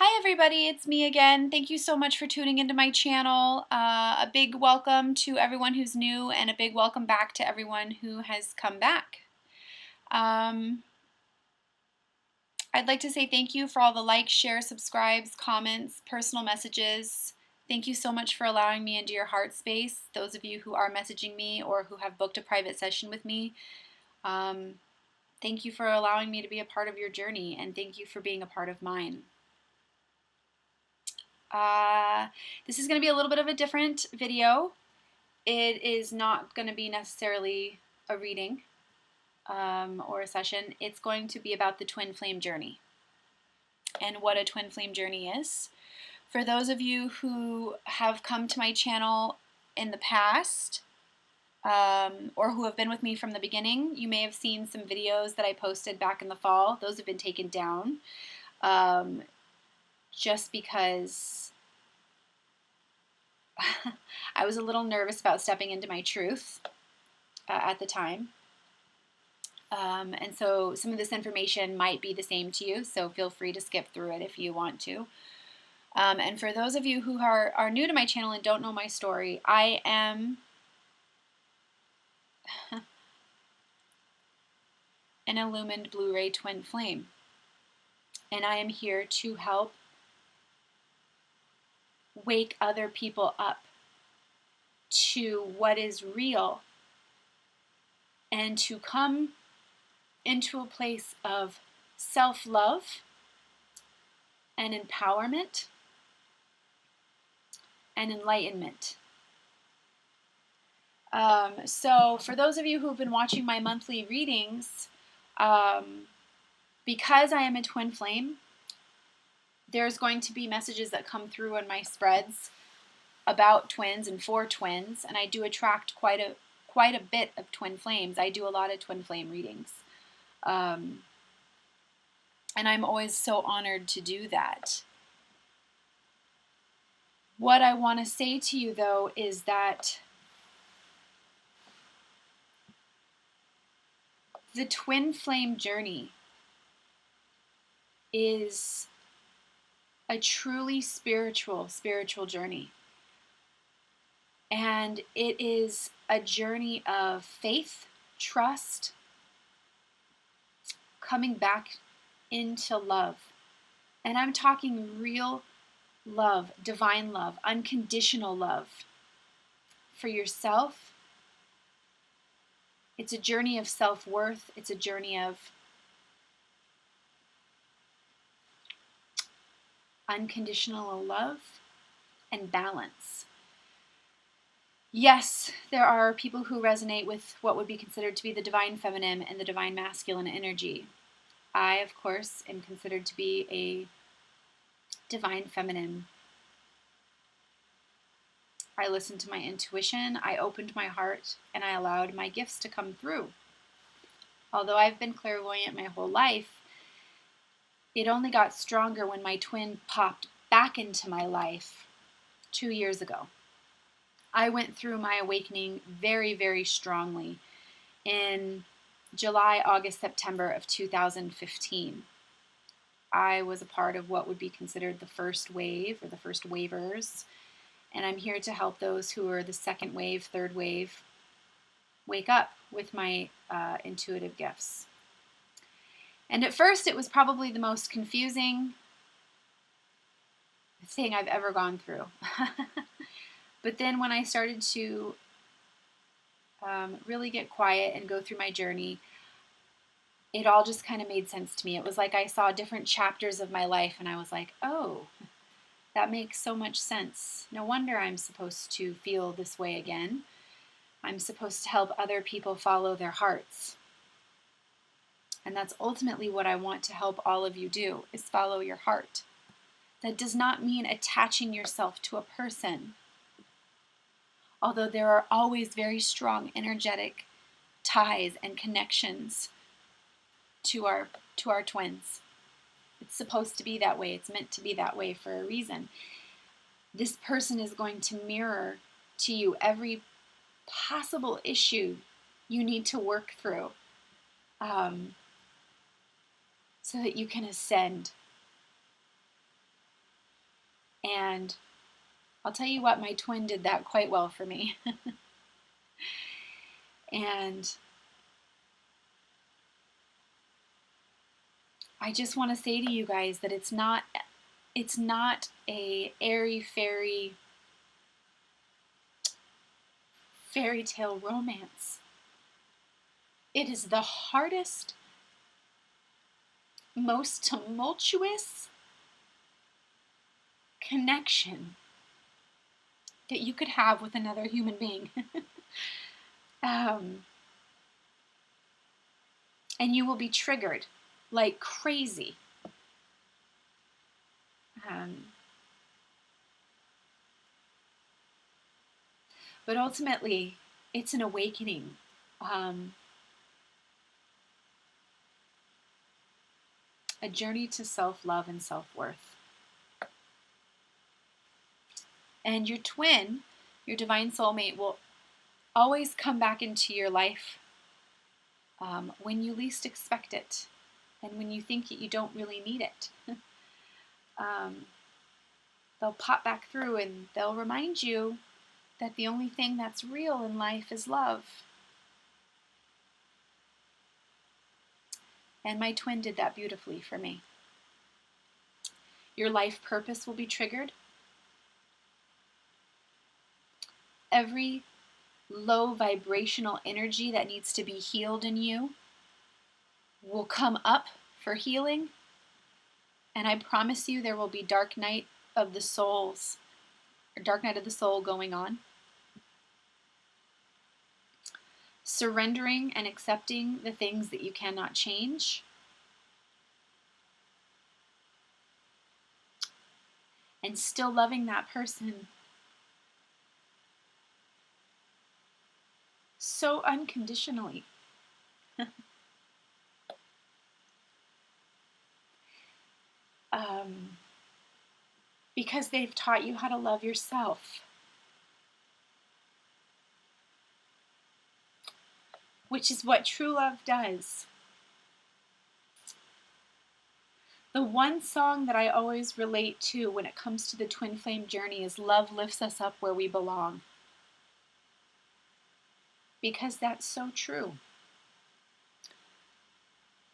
Hi everybody, it's me again. Thank you so much for tuning into my channel. A big welcome to everyone who's new and a big welcome back to everyone who has come back. I'd like to say thank you for all the likes, shares, subscribes, comments, personal messages. Thank you so much for allowing me into your heart space. Those of you who are messaging me or who have booked a private session with me, thank you for allowing me to be a part of your journey, and thank you for being a part of mine. This is going to be a little bit of a different video. It is not going to be necessarily a reading or a session. It's going to be about the twin flame journey and what a twin flame journey is. For those of you who have come to my channel in the past or who have been with me from the beginning, you may have seen some videos that I posted back in the fall. Those have been taken down just because I was a little nervous about stepping into my truth at the time. And so some of this information might be the same to you, so feel free to skip through it if you want to. And for those of you who are new to my channel and don't know my story, I am an illumined Blu-ray twin flame. And I am here to help wake other people up to what is real and to come into a place of self-love and empowerment and enlightenment. So for those of you who have been watching my monthly readings, because I am a twin flame, there's going to be messages that come through in my spreads about twins and for twins, and I do attract quite a bit of twin flames. I do a lot of twin flame readings. And I'm always so honored to do that. What I want to say to you, though, is that the twin flame journey is a truly spiritual journey. And it is a journey of faith, trust, coming back into love. And I'm talking real love, divine love, unconditional love for yourself. It's a journey of self-worth. It's a journey of unconditional love and balance. Yes, there are people who resonate with what would be considered to be the divine feminine and the divine masculine energy. I, of course, am considered to be a divine feminine. I listened to my intuition, I opened my heart, and I allowed my gifts to come through. Although I've been clairvoyant my whole life, it only got stronger when my twin popped back into my life 2 years ago. I went through my awakening very, very strongly in July, August, September of 2015. I was a part of what would be considered the first wave or the first wavers, and I'm here to help those who are the second wave, third wave, wake up with my intuitive gifts. And at first it was probably the most confusing thing I've ever gone through. But then when I started to really get quiet and go through my journey, it all just kind of made sense to me. It was like I saw different chapters of my life and I was like, oh, that makes so much sense. No wonder I'm supposed to feel this way again. I'm supposed to help other people follow their hearts. And that's ultimately what I want to help all of you do, is follow your heart. That does not mean attaching yourself to a person. Although there are always very strong energetic ties and connections to our twins. It's supposed to be that way. It's meant to be that way for a reason. This person is going to mirror to you every possible issue you need to work through so that you can ascend. And I'll tell you what, my twin did that quite well for me. And I just want to say to you guys that it's not a airy fairy tale romance. It is the hardest, most tumultuous connection that you could have with another human being. And you will be triggered like crazy. But ultimately, it's an awakening. A journey to self-love and self-worth. And your twin, your divine soulmate, will always come back into your life when you least expect it and when you think that you don't really need it. They'll pop back through and they'll remind you that the only thing that's real in life is love. And my twin did that beautifully for me. Your life purpose will be triggered. Every low vibrational energy that needs to be healed in you will come up for healing. And I promise you there will be dark night of the soul going on. Surrendering and accepting the things that you cannot change. And still loving that person so unconditionally. Because they've taught you how to love yourself. Which is what true love does. The one song that I always relate to when it comes to the twin flame journey is "Love Lifts Us Up Where We Belong." Because that's so true.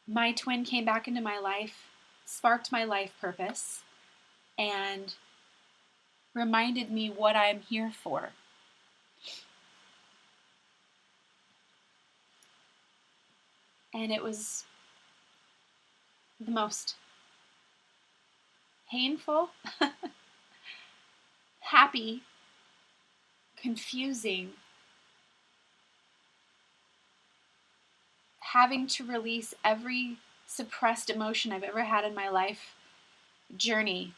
My twin came back into my life, sparked my life purpose, and reminded me what I'm here for. And it was the most painful, happy, confusing, having to release every suppressed emotion I've ever had in my life journey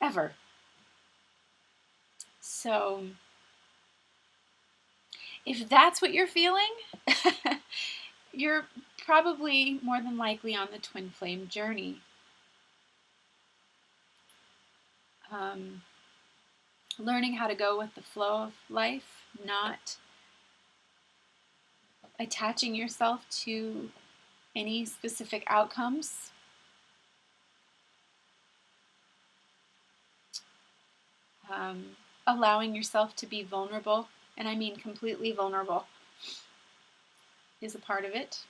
ever. So if that's what you're feeling, you're probably more than likely on the twin flame journey. Learning how to go with the flow of life, not attaching yourself to any specific outcomes. Allowing yourself to be vulnerable, and I mean completely vulnerable, is a part of it.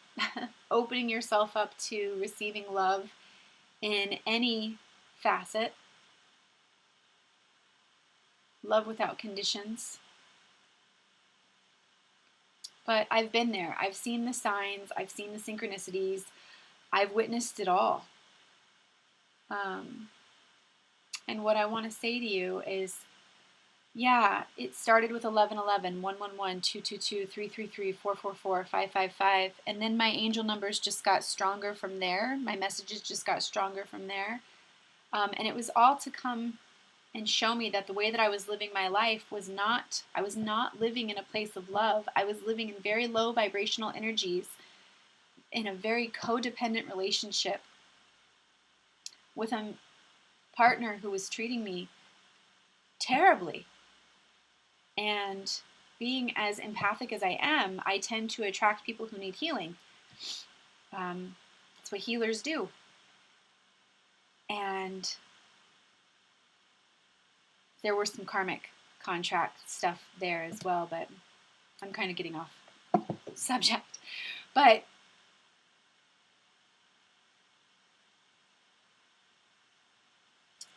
Opening yourself up to receiving love in any facet. Love without conditions. But I've been there. I've seen the signs. I've seen the synchronicities. I've witnessed it all. And what I want to say to you is, yeah, it started with 1111, 111, 222, 333, 444, 555. And then my angel numbers just got stronger from there. My messages just got stronger from there. And it was all to come and show me that the way that I was living my life I was not living in a place of love. I was living in very low vibrational energies in a very codependent relationship with a partner who was treating me terribly. And being as empathic as I am, I tend to attract people who need healing. That's what healers do. And there were some karmic contract stuff there as well, but I'm kind of getting off subject. But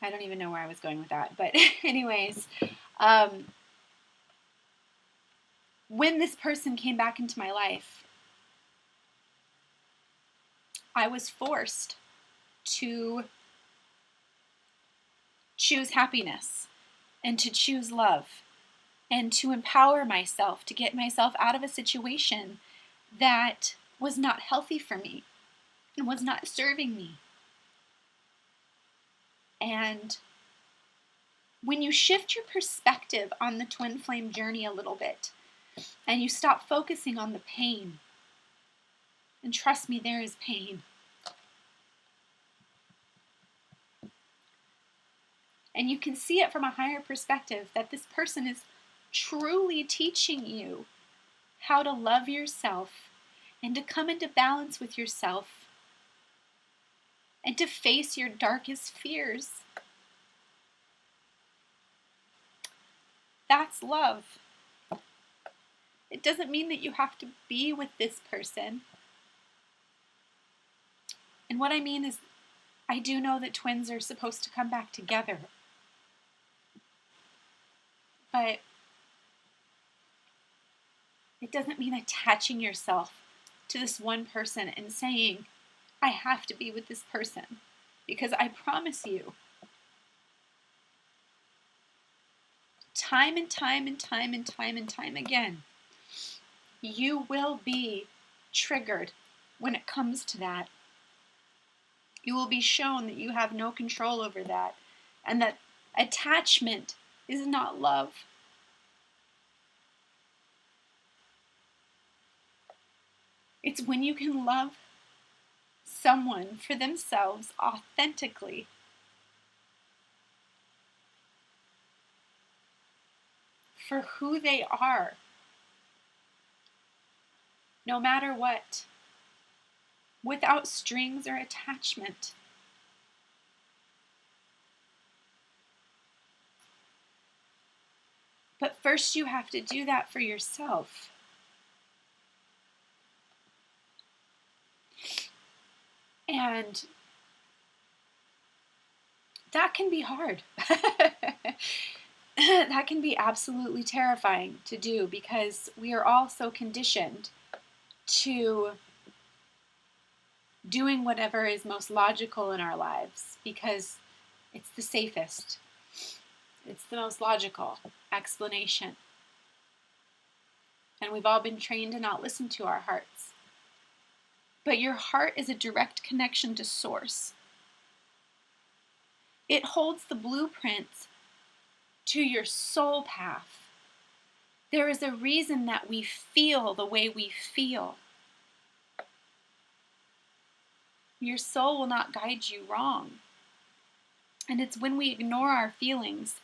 I don't even know where I was going with that. But anyways, when this person came back into my life, I was forced to choose happiness and to choose love and to empower myself, to get myself out of a situation that was not healthy for me and was not serving me. And when you shift your perspective on the twin flame journey a little bit, and you stop focusing on the pain, and trust me, there is pain. And you can see it from a higher perspective that this person is truly teaching you how to love yourself and to come into balance with yourself and to face your darkest fears. That's love. It doesn't mean that you have to be with this person. And what I mean is, I do know that twins are supposed to come back together. But it doesn't mean attaching yourself to this one person and saying, I have to be with this person. Because I promise you, time and time and time and time and time again, you will be triggered when it comes to that. You will be shown that you have no control over that, and that attachment is not love. It's when you can love someone for themselves authentically. For who they are. No matter what. Without strings or attachment. But first you have to do that for yourself. And that can be hard. That can be absolutely terrifying to do because we are all so conditioned to doing whatever is most logical in our lives because it's the safest. It's the most logical explanation. And we've all been trained to not listen to our hearts. But your heart is a direct connection to Source. It holds the blueprints to your soul path. There is a reason that we feel the way we feel. Your soul will not guide you wrong. And it's when we ignore our feelings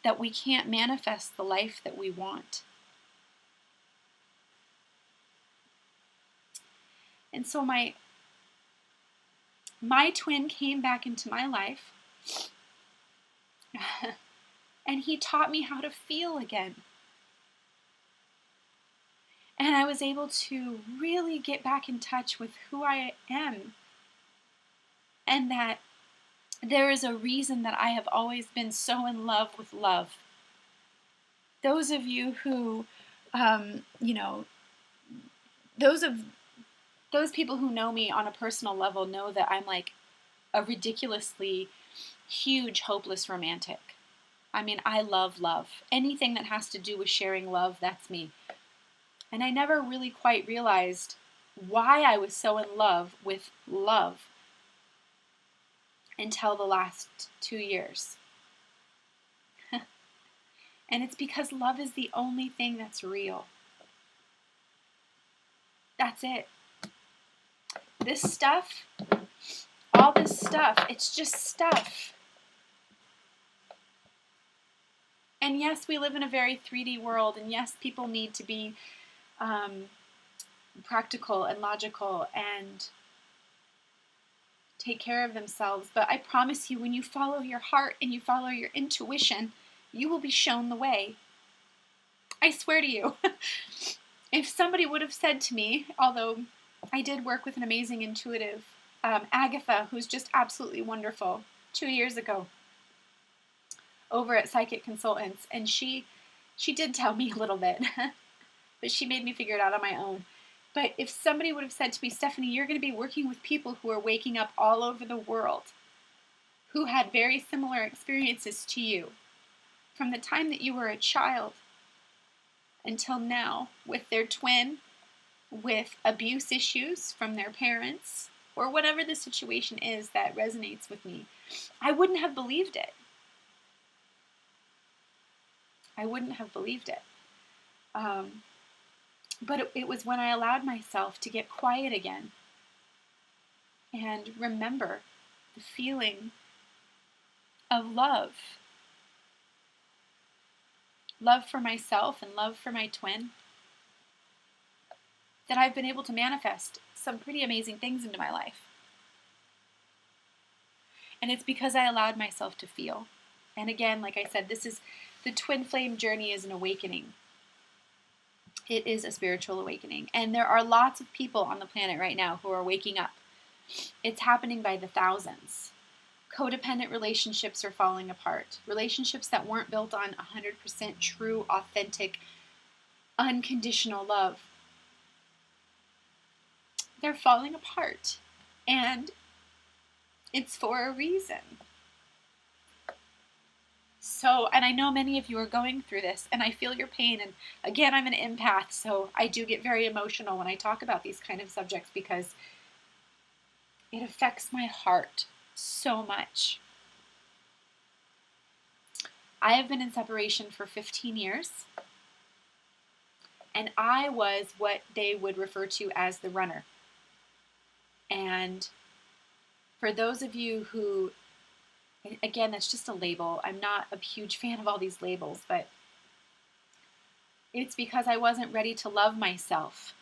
that we can't manifest the life that we want. And so my twin came back into my life and he taught me how to feel again. And I was able to really get back in touch with who I am. And that there is a reason that I have always been so in love with love. Those of you who, those people who know me on a personal level know that I'm like a ridiculously huge, hopeless romantic. I mean, I love love. Anything that has to do with sharing love, that's me. And I never really quite realized why I was so in love with love until the last 2 years. And it's because love is the only thing that's real. That's it. This stuff, all this stuff, it's just stuff. And yes, we live in a very 3D world, and yes, people need to be practical and logical and take care of themselves. But I promise you, when you follow your heart and you follow your intuition, You will be shown the way. I swear to you. If somebody would have said to me, although I did work with an amazing intuitive, Agatha, who's just absolutely wonderful, 2 years ago over at Psychic Consultants, and she did tell me a little bit, but she made me figure it out on my own. But if somebody would have said to me, Stephanie, you're going to be working with people who are waking up all over the world, who had very similar experiences to you, from the time that you were a child until now, with their twin, with abuse issues from their parents, or whatever the situation is that resonates with me, I wouldn't have believed it. I wouldn't have believed it. But it was when I allowed myself to get quiet again and remember the feeling of love. Love for myself and love for my twin, that I've been able to manifest some pretty amazing things into my life. And it's because I allowed myself to feel. And again, like I said, the twin flame journey is an awakening. It is a spiritual awakening. And there are lots of people on the planet right now who are waking up. It's happening by the thousands. Codependent relationships are falling apart. Relationships that weren't built on 100% true, authentic, unconditional love. They're falling apart. And it's for a reason. So, and I know many of you are going through this, and I feel your pain. And again, I'm an empath, so I do get very emotional when I talk about these kind of subjects because it affects my heart so much. I have been in separation for 15 years, and I was what they would refer to as the runner. And for those of you who, again, that's just a label. I'm not a huge fan of all these labels, but it's because I wasn't ready to love myself.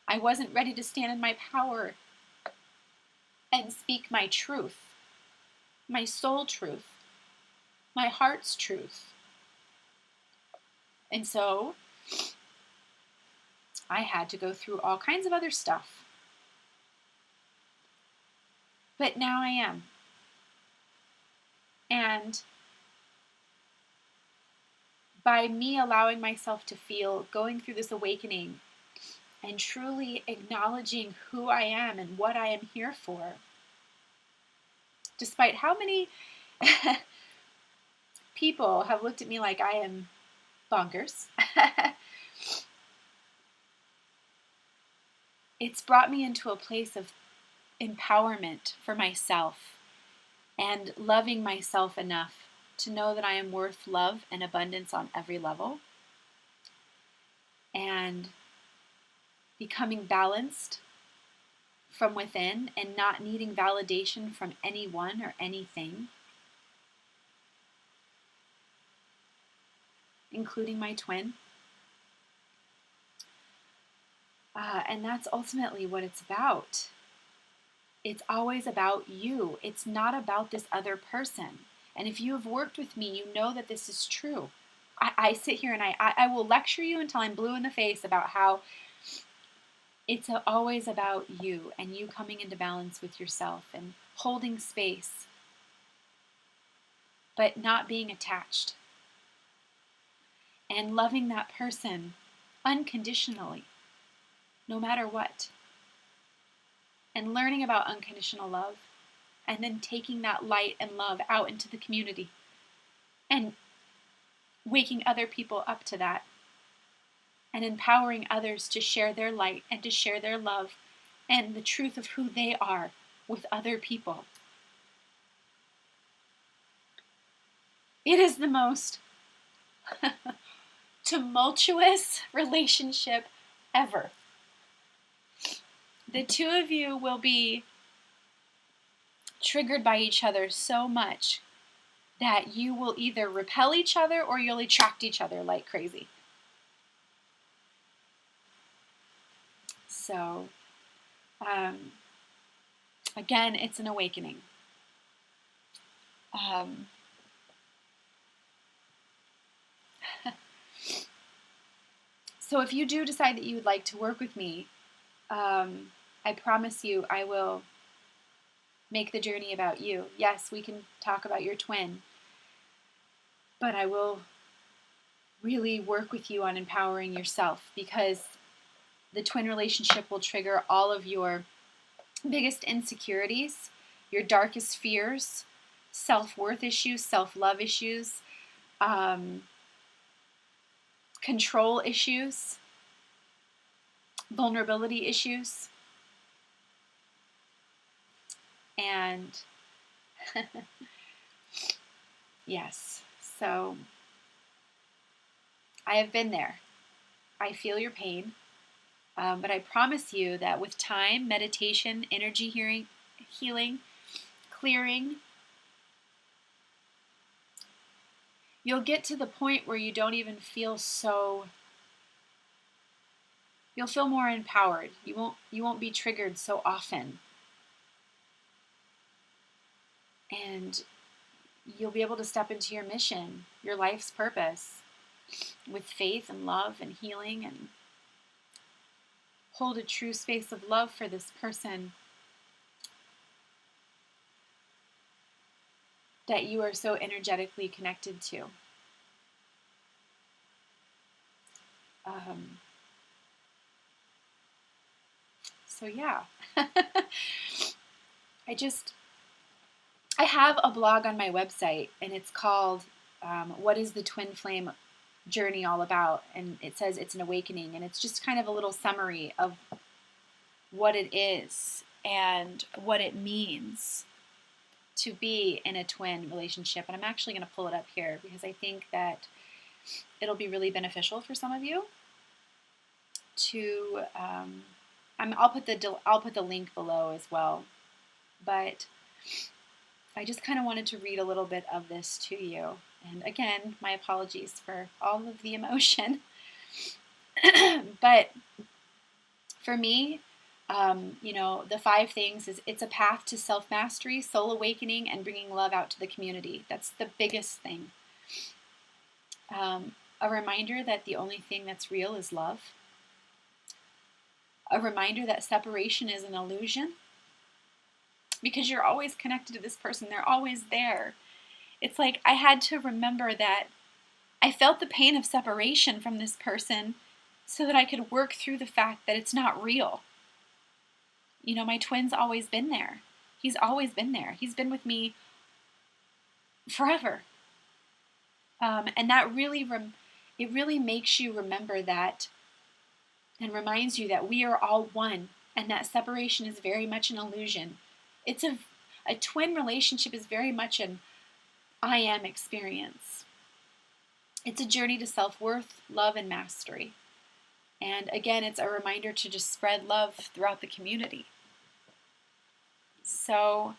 I wasn't ready to stand in my power and speak my truth, my soul truth, my heart's truth. And so I had to go through all kinds of other stuff. But now I am. And by me allowing myself to feel, going through this awakening, and truly acknowledging who I am and what I am here for, despite how many people have looked at me like I am bonkers, it's brought me into a place of empowerment for myself and loving myself enough to know that I am worth love and abundance on every level, and becoming balanced from within and not needing validation from anyone or anything, including my twin. And that's ultimately what it's about. It's always about you. It's not about this other person. And if you have worked with me, you know that this is true. I sit here and I will lecture you until I'm blue in the face about how it's always about you and you coming into balance with yourself and holding space, but not being attached. And loving that person unconditionally, no matter what. And learning about unconditional love, and then taking that light and love out into the community and waking other people up to that and empowering others to share their light and to share their love and the truth of who they are with other people. It is the most tumultuous relationship ever. The two of you will be triggered by each other so much that you will either repel each other or you'll attract each other like crazy. So, again, it's an awakening. So if you do decide that you would like to work with me, I promise you I will make the journey about you. Yes, we can talk about your twin, but I will really work with you on empowering yourself, because the twin relationship will trigger all of your biggest insecurities, your darkest fears, self-worth issues, self-love issues, control issues, vulnerability issues, and yes, so I have been there. I feel your pain, but I promise you that with time, meditation, energy healing, clearing, you'll get to the point where you don't even feel so. You'll feel more empowered. You won't be triggered so often, and you'll be able to step into your mission, your life's purpose, with faith and love and healing, and hold a true space of love for this person that you are so energetically connected to. So yeah, I have a blog on my website, and it's called What is the Twin Flame Journey All About? And it says it's an awakening, and it's just kind of a little summary of what it is and what it means to be in a twin relationship. And I'm actually going to pull it up here because I think that it'll be really beneficial for some of you to I'll put the link below as well, but I just kind of wanted to read a little bit of this to you. And again, my apologies for all of the emotion. But for me, the 5 things is it's a path to self-mastery, soul awakening, and bringing love out to the community. That's the biggest thing. A reminder that the only thing that's real is love. A reminder that separation is an illusion, because you're always connected to this person. They're always there. It's like I had to remember that I felt the pain of separation from this person so that I could work through the fact that it's not real. My twin's always been there. He's always been there. He's been with me forever. And that really, it really makes you remember that, and reminds you that we are all one, and that separation is very much an illusion. It's a twin relationship is very much an I am experience. It's a journey to self-worth, love, and mastery. And again, it's a reminder to just spread love throughout the community. So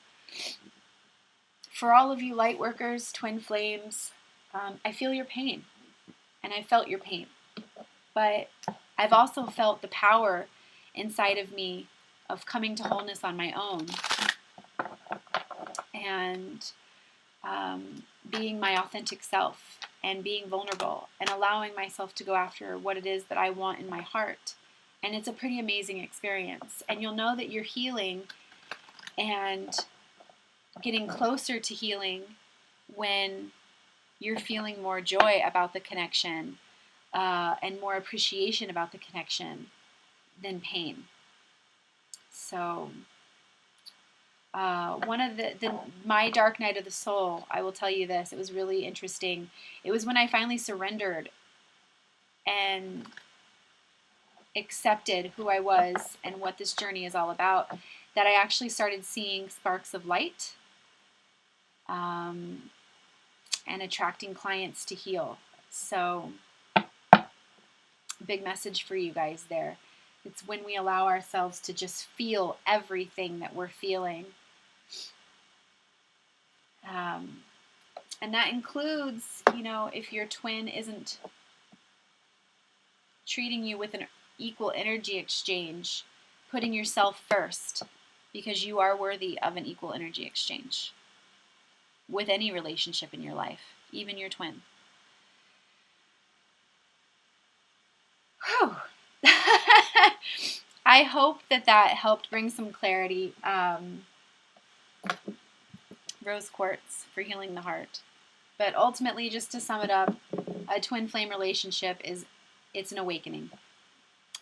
for all of you light workers, twin flames, I feel your pain, and I felt your pain. But I've also felt the power inside of me of coming to wholeness on my own, and being my authentic self, and being vulnerable, and allowing myself to go after what it is that I want in my heart. And it's a pretty amazing experience. And you'll know that you're healing and getting closer to healing when you're feeling more joy about the connection, and more appreciation about the connection than pain. So one of my dark night of the soul, I will tell you this, it was really interesting. It was when I finally surrendered and accepted who I was and what this journey is all about, that I actually started seeing sparks of light, and attracting clients to heal. So big message for you guys there. It's when we allow ourselves to just feel everything that we're feeling. And that includes, if your twin isn't treating you with an equal energy exchange, putting yourself first, because you are worthy of an equal energy exchange with any relationship in your life, even your twin. Whew. I hope that helped bring some clarity. Rose quartz for healing the heart. But ultimately, just to sum it up, a twin flame relationship it's an awakening.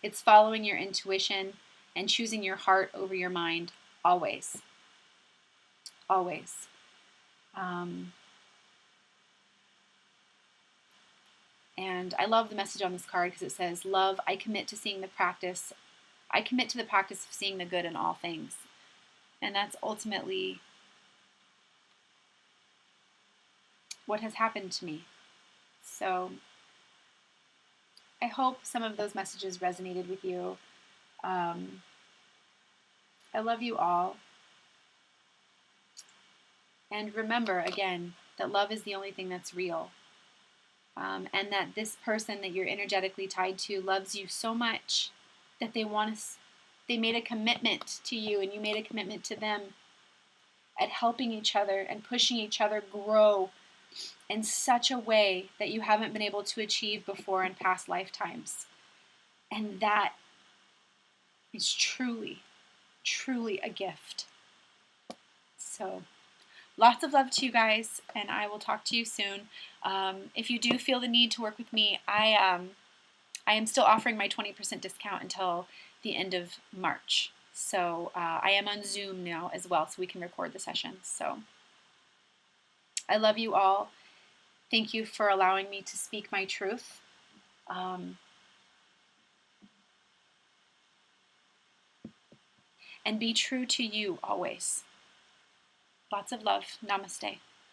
It's following your intuition and choosing your heart over your mind always. Always. And I love the message on this card because it says, "Love, I commit to the practice of seeing the good in all things." And that's ultimately what has happened to me. So I hope some of those messages resonated with you. I love you all. And remember, again, that love is the only thing that's real. And that this person that you're energetically tied to loves you so much that they made a commitment to you and you made a commitment to them at helping each other and pushing each other grow in such a way that you haven't been able to achieve before in past lifetimes. And that is truly, truly a gift. So lots of love to you guys, and I will talk to you soon. If you do feel the need to work with me, I am still offering my 20% discount until the end of March. So I am on Zoom now as well, so we can record the sessions. So I love you all. Thank you for allowing me to speak my truth. And be true to you always. Lots of love. Namaste.